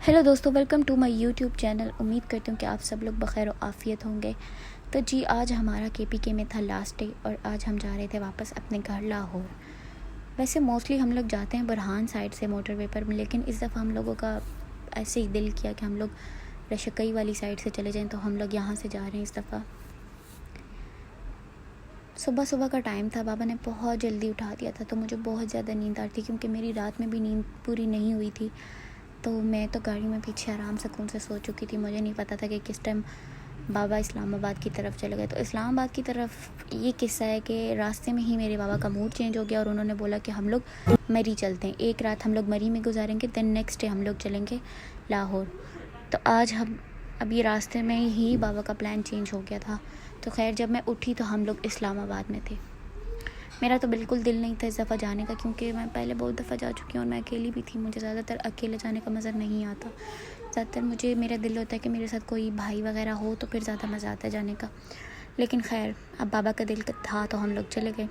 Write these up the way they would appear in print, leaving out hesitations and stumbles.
Hello दोस्तों, welcome to my YouTube channel. उम्मीद करती हूँ कि आप सब लोग बखैर और आफियत होंगे। तो जी, आज हमारा केपीके में था लास्ट डे और आज हम जा रहे थे वापस अपने घर लाहौर। वैसे मोस्टली हम लोग जाते हैं बुरहान साइड से मोटरवे पर, लेकिन इस दफ़ा हम लोगों का ऐसे ही दिल किया कि हम लोग रशकई वाली साइड से चले जाएं, तो हम लोग यहाँ से जा रहे हैं इस दफ़ा। सुबह सुबह का टाइम था, बाबा ने बहुत जल्दी उठा दिया था, तो मुझे बहुत ज़्यादा नींद आ रही थी क्योंकि मेरी रात में भी नींद पूरी नहीं हुई थी। तो मैं तो गाड़ी में पीछे आराम सुकून से सो चुकी थी। मुझे नहीं पता था कि किस टाइम बाबा इस्लामाबाद की तरफ चले गए। तो इस्लामाबाद की तरफ ये किस्सा है कि रास्ते में ही मेरे बाबा का मूड चेंज हो गया और उन्होंने बोला कि हम लोग मरी चलते हैं, एक रात हम लोग मरी में गुजारेंगे, देन नेक्स्ट डे हम लोग चलेंगे लाहौर। तो आज हम अभी रास्ते में ही बाबा का प्लान चेंज हो गया था। तो खैर, जब मैं उठी तो हम लोग इस्लामाबाद में थे। मेरा तो बिल्कुल दिल नहीं था इस दफ़ा जाने का, क्योंकि मैं पहले बहुत दफ़ा जा चुकी हूँ और मैं अकेली भी थी। मुझे ज़्यादातर अकेले जाने का मज़ा नहीं आता। ज़्यादातर मुझे मेरा दिल होता है कि मेरे साथ कोई भाई वगैरह हो तो फिर ज़्यादा मज़ा आता है जाने का। लेकिन खैर, अब बाबा का दिल था तो हम लोग चले गए।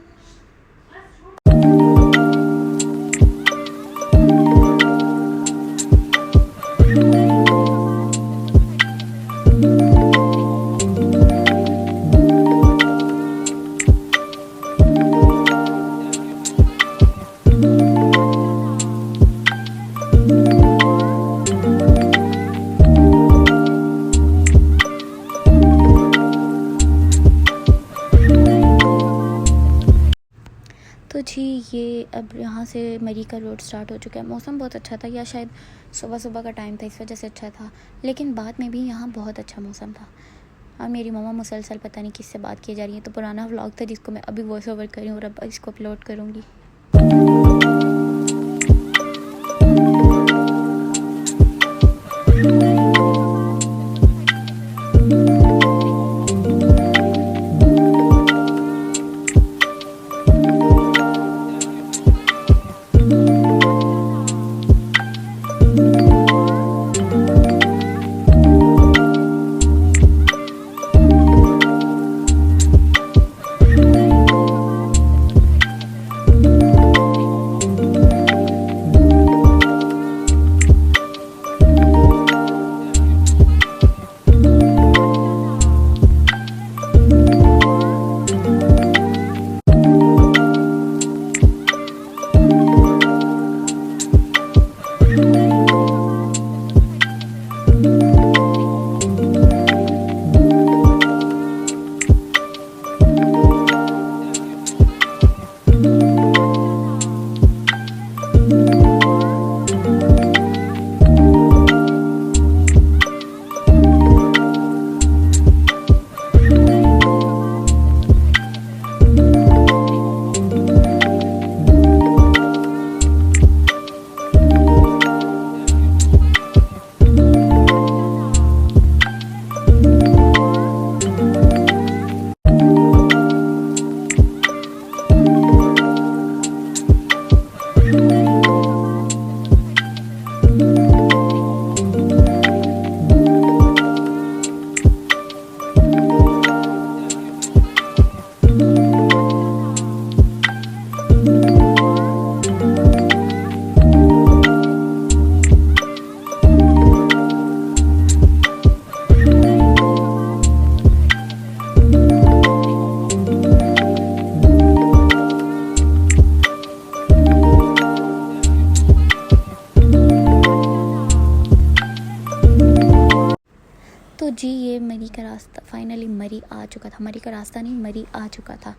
तो जी, ये अब यहाँ से मरी का रोड स्टार्ट हो चुका है। मौसम बहुत अच्छा था, या शायद सुबह सुबह का टाइम था इस वजह से अच्छा था, लेकिन बाद में भी यहाँ बहुत अच्छा मौसम था। और मेरी मम्मा मुसलसल पता नहीं किससे बात की जा रही है। तो पुराना व्लॉग था जिसको मैं अभी वॉइस ओवर करी और अब इसको अपलोड करूँगी। तो जी, ये मरी का रास्ता फाइनली मरी आ चुका था। मरी का रास्ता नहीं, मरी आ चुका था।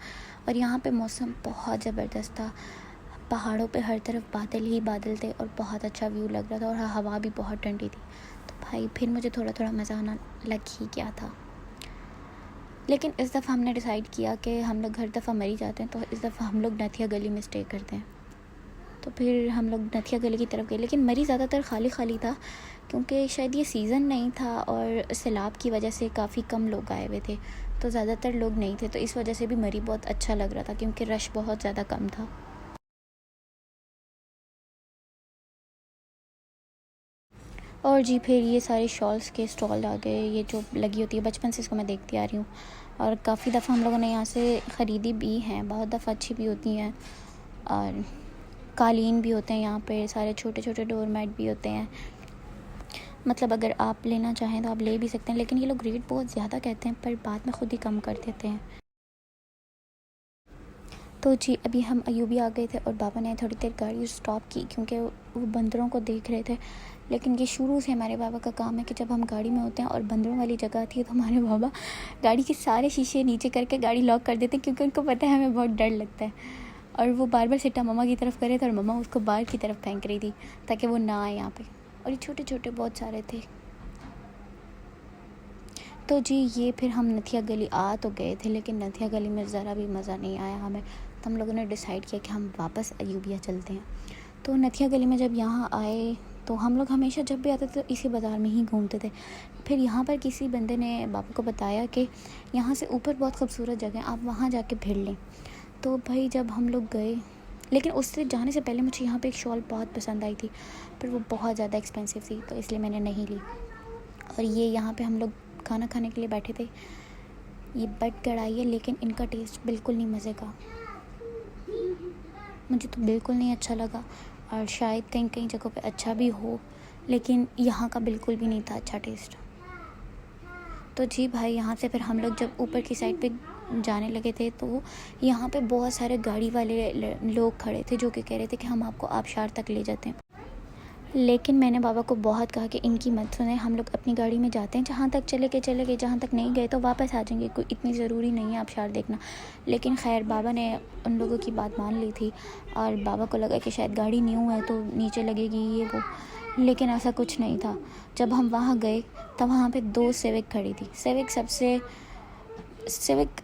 और यहाँ पे मौसम बहुत ज़बरदस्त था। पहाड़ों पे हर तरफ बादल ही बादल थे और बहुत अच्छा व्यू लग रहा था और हवा भी बहुत ठंडी थी। तो भाई, फिर मुझे थोड़ा थोड़ा मज़ा आना लग ही गया था। लेकिन इस दफ़ा हमने डिसाइड किया कि हम लोग हर दफ़ा मरी जाते हैं, तो इस दफ़ा हम लोग नथिया गली में स्टे करते हैं। तो फिर हम लोग नथिया गली की तरफ गए, लेकिन मरी ज़्यादातर खाली खाली था क्योंकि शायद ये सीज़न नहीं था और सैलाब की वजह से काफ़ी कम लोग आए हुए थे, तो ज़्यादातर लोग नहीं थे। तो इस वजह से भी मरी बहुत अच्छा लग रहा था क्योंकि रश बहुत ज़्यादा कम था। और जी, फिर ये सारे शॉल्स के स्टॉल आ गए, ये जो लगी होती है, बचपन से इसको मैं देखती आ रही हूँ और काफ़ी दफ़ा हम लोगों ने यहाँ से ख़रीदी भी हैं। बहुत दफ़ा अच्छी भी होती हैं और कालीन भी होते हैं यहाँ पे, सारे छोटे छोटे डोर मैट भी होते हैं। मतलब अगर आप लेना चाहें तो आप ले भी सकते हैं, लेकिन ये लोग रेट बहुत ज़्यादा कहते हैं पर बाद में ख़ुद ही कम कर देते हैं। तो जी अभी हम अयूबी आ गए थे और बाबा ने थोड़ी देर गाड़ी स्टॉप की क्योंकि वो बंदरों को देख रहे थे। लेकिन ये शुरू से हमारे बाबा का काम है कि जब हम गाड़ी में होते हैं और बंदरों वाली जगह आती है तो हमारे बाबा गाड़ी के सारे शीशे नीचे करके गाड़ी लॉक कर देते हैं, क्योंकि उनको पता है हमें बहुत डर लगता है। और वो बार बार सिट्टा मम्मा की तरफ करे थे और मम्मा उसको बाहर की तरफ फेंक रही थी ताकि वो ना आए यहाँ पे। और ये छोटे छोटे बहुत सारे थे। तो जी ये फिर हम नथिया गली आ तो गए थे, लेकिन नथिया गली में ज़रा भी मज़ा नहीं आया हमें। तो हम लोगों ने डिसाइड किया कि हम वापस अयूबिया चलते हैं। तो नथिया गली में जब यहाँ आए तो हम लोग हमेशा जब भी आते थे तो इसी बाज़ार में ही घूमते थे। फिर यहाँ पर किसी बंदे ने बाबा को बताया कि यहाँ से ऊपर बहुत खूबसूरत जगह है, आप वहाँ जाके भिड़ लें। तो भाई जब हम लोग गए, लेकिन उससे जाने से पहले मुझे यहाँ पे एक शॉल बहुत पसंद आई थी, पर वो बहुत ज़्यादा एक्सपेंसिव थी तो इसलिए मैंने नहीं ली। और ये यहाँ पे हम लोग खाना खाने के लिए बैठे थे। ये बट कढ़ाई है, लेकिन इनका टेस्ट बिल्कुल नहीं मज़े का, मुझे तो बिल्कुल नहीं अच्छा लगा। और शायद कहीं कहीं जगहों पे अच्छा भी हो, लेकिन यहाँ का बिल्कुल भी नहीं था अच्छा टेस्ट। तो जी भाई यहाँ से फिर हम लोग जब ऊपर की साइड पे जाने लगे थे तो यहाँ पे बहुत सारे गाड़ी वाले लोग खड़े थे जो कि कह रहे थे कि हम आपको आबशार तक ले जाते हैं। लेकिन मैंने बाबा को बहुत कहा कि इनकी मत सुने, हम लोग अपनी गाड़ी में जाते हैं, जहाँ तक चले गए, जहाँ तक नहीं गए तो वापस आ जाएंगे, कोई इतनी ज़रूरी नहीं है आबशार देखना। लेकिन खैर बाबा ने उन लोगों की बात मान ली थी और बाबा को लगा कि शायद गाड़ी न्यू है तो नीचे लगेगी ये वो, लेकिन ऐसा कुछ नहीं था। जब हम वहाँ गए तब वहाँ पर 2 सिविक खड़ी थी। सिविक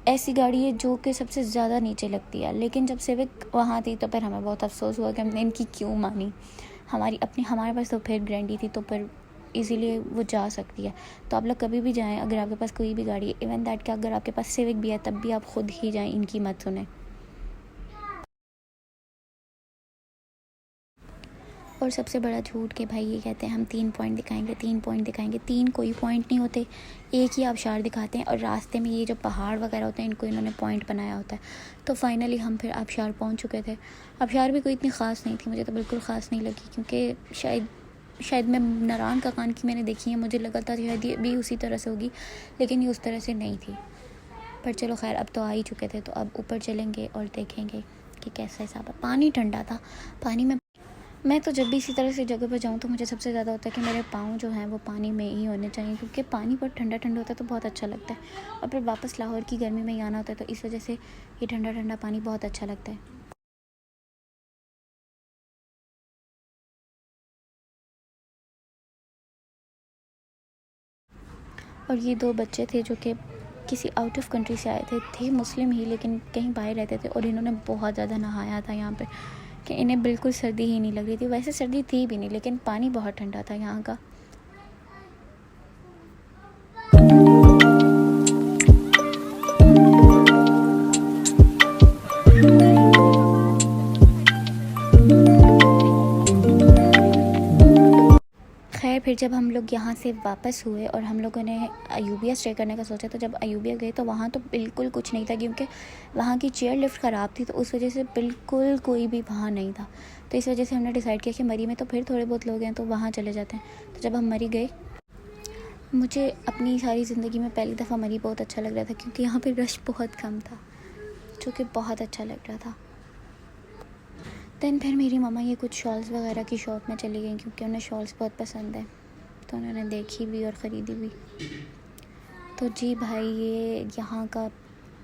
ऐसी गाड़ी है जो कि सबसे ज़्यादा नीचे लगती है, लेकिन जब सिविक वहाँ थी तो फिर हमें बहुत अफसोस हुआ कि हमने इनकी क्यों मानी। हमारे पास तो फिर ग्रैंडी थी तो फिर इजीली वो जा सकती है। तो आप लोग कभी भी जाएं, अगर आपके पास कोई भी गाड़ी है, इवन दैट कि अगर आपके पास सिविक भी है तब भी आप खुद ही जाएं, इनकी मत सुने। और सबसे बड़ा झूठ कि भाई ये कहते हैं हम 3 पॉइंट दिखाएंगे, 3 पॉइंट दिखाएंगे। 3 कोई पॉइंट नहीं होते, एक ही आबशार दिखाते हैं और रास्ते में ये जो पहाड़ वगैरह होते हैं इनको इन्होंने पॉइंट बनाया होता है। तो फाइनली हम फिर आबशार पहुंच चुके थे। आबशार भी कोई इतनी ख़ास नहीं थी, मुझे तो बिल्कुल ख़ास नहीं लगी, क्योंकि शायद मैं नारायण का कान की मैंने देखी है, मुझे लगा था शायद ये भी उसी तरह से होगी, लेकिन ये उस तरह से नहीं थी। पर चलो खैर अब तो आ ही चुके थे, तो अब ऊपर चलेंगे और देखेंगे कि कैसा हिसाब है। पानी ठंडा था, पानी में मैं तो जब भी इसी तरह से जगह पर जाऊँ तो मुझे सबसे ज़्यादा होता है कि मेरे पाँव जो हैं वो पानी में ही होने चाहिए, क्योंकि पानी बहुत ठंडा ठंडा होता है तो बहुत अच्छा लगता है। और फिर वापस लाहौर की गर्मी में ही आना होता है, तो इस वजह से ये ठंडा ठंडा पानी बहुत अच्छा लगता है। और ये 2 बच्चे थे जो कि किसी आउट ऑफ कंट्री से आए थे मुस्लिम ही, लेकिन कहीं बाहर रहते थे, और इन्होंने बहुत ज़्यादा नहाया था यहाँ पे कि इन्हें बिल्कुल सर्दी ही नहीं लग रही थी। वैसे सर्दी थी भी नहीं, लेकिन पानी बहुत ठंडा था यहाँ का। खैर फिर जब हम लोग यहाँ से वापस हुए और हम लोगों ने अयूबिया स्टे करने का सोचा, तो जब अयूबिया गए तो वहाँ तो बिल्कुल कुछ नहीं था, क्योंकि वहाँ की चेयर लिफ्ट ख़राब थी, तो उस वजह से बिल्कुल कोई भी वहाँ नहीं था। तो इस वजह से हमने डिसाइड किया कि मरी में तो फिर थोड़े बहुत लोग हैं तो वहाँ चले जाते हैं। तो जब हम मरी गए, मुझे अपनी सारी ज़िंदगी में पहली दफ़ा मरी बहुत अच्छा लग रहा था, क्योंकि यहाँ पर रश बहुत कम था, जो कि बहुत अच्छा लग रहा था। दैन फिर मेरी मम्मा ये कुछ शॉल्स वगैरह की शॉप में चली गई, क्योंकि उन्हें शॉल्स बहुत पसंद है, तो उन्होंने देखी भी और ख़रीदी भी। तो जी भाई ये यहाँ का,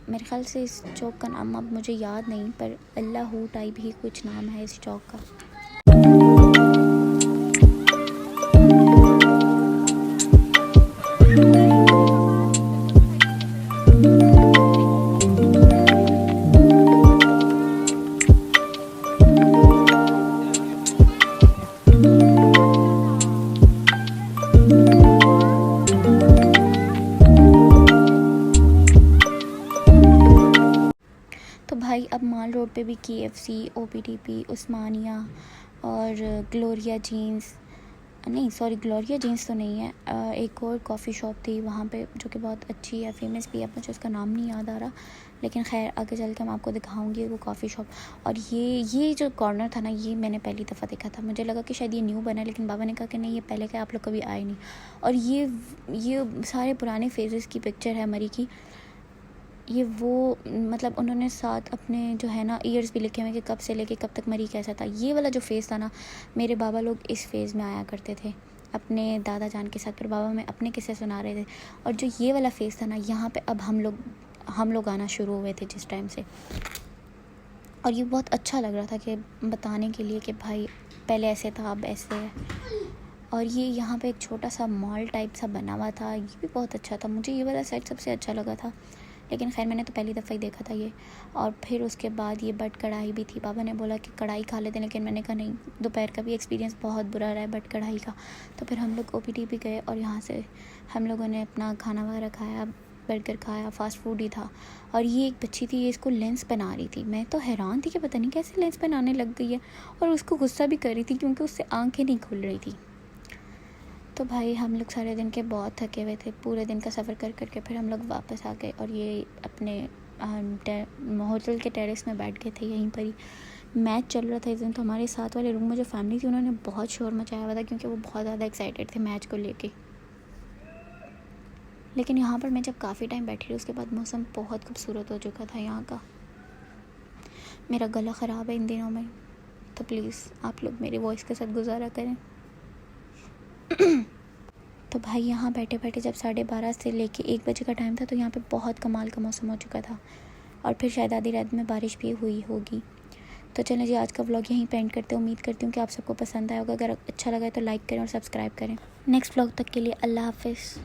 मेरे ख़्याल से इस चौक का नाम अब मुझे याद नहीं, पर अल्लाह टाइप ही कुछ नाम है इस चौक का। तो भाई अब माल रोड पे भी KFC, OPTP, उस्मानिया और ग्लोरिया जीन्स नहीं सॉरी, ग्लोरिया जीन्स तो नहीं है, एक और कॉफ़ी शॉप थी वहाँ पे जो कि बहुत अच्छी है, फेमस भी है, मुझे उसका नाम नहीं याद आ रहा, लेकिन खैर आगे चल के मैं आपको दिखाऊंगी वो कॉफ़ी शॉप। और ये जो कॉर्नर था ना, ये मैंने पहली दफ़ा देखा था, मुझे लगा कि शायद ये न्यू बना है, लेकिन बाबा ने कहा कि नहीं ये पहले का, आप लोग कभी आए नहीं। और ये सारे पुराने फेजेस की पिक्चर है मरी की। ये वो मतलब उन्होंने साथ अपने जो है ना ईयर्स भी लिखे हुए कि कब से लेके कब तक मरी कैसा था। ये वाला जो फेज़ था ना, मेरे बाबा लोग इस फेज़ में आया करते थे अपने दादा जान के साथ, फिर बाबा में अपने किस्से सुना रहे थे। और जो ये वाला फेज़ था ना, यहाँ पे अब हम लोग आना शुरू हुए थे जिस टाइम से। और ये बहुत अच्छा लग रहा था कि बताने के लिए कि भाई पहले ऐसे था, अब ऐसे है। और ये यहाँ पे एक छोटा सा मॉल टाइप सा बना हुआ था, ये भी बहुत अच्छा था, मुझे ये वाला सेट सबसे अच्छा लगा था। लेकिन खैर मैंने तो पहली दफ़ा ही देखा था ये। और फिर उसके बाद ये बट कढ़ाई भी थी, बाबा ने बोला कि कढ़ाई खा लेते, लेकिन मैंने कहा नहीं, दोपहर का भी एक्सपीरियंस बहुत बुरा रहा है बट कढ़ाई का। तो फिर हम लोग OPD भी गए और यहाँ से हम लोगों ने अपना खाना वगैरह खाया, बर्गर खाया, फास्ट फूड ही था। और ये एक बच्ची थी, ये इसको लेंस पहना रही थी। मैं तो हैरान थी कि पता नहीं कैसे लेंस पहनाने लग गई है, और उसको गुस्सा भी कर रही थी क्योंकि उससे आंखें नहीं खुल रही थी। तो भाई हम लोग सारे दिन के बहुत थके हुए थे, पूरे दिन का सफ़र कर करके फिर हम लोग वापस आ गए। और ये अपने होटल के टेरेस में बैठ गए थे, यहीं पर ही मैच चल रहा था इस दिन। तो हमारे साथ वाले रूम में जो फैमिली थी उन्होंने बहुत शोर मचाया हुआ था क्योंकि वो बहुत ज़्यादा एक्साइटेड थे मैच को लेके। लेकिन यहाँ पर मैं जब काफ़ी टाइम बैठी रही उसके बाद मौसम बहुत खूबसूरत हो चुका था यहाँ का। मेरा गला ख़राब है इन दिनों में, तो प्लीज़ आप लोग मेरी वॉइस के साथ गुजारा करें। तो भाई यहाँ बैठे बैठे जब 12:30 से लेके 1 बजे का टाइम था, तो यहाँ पे बहुत कमाल का मौसम हो चुका था। और फिर शायद आधी रात में बारिश भी हुई होगी। तो चलें जी, आज का व्लॉग यहीं पे एंड करते हैं। उम्मीद करती हूँ कि आप सबको पसंद आया होगा। अगर अच्छा लगा है तो लाइक करें और सब्सक्राइब करें। नेक्स्ट व्लॉग तक के लिए अल्लाह हाफिज़।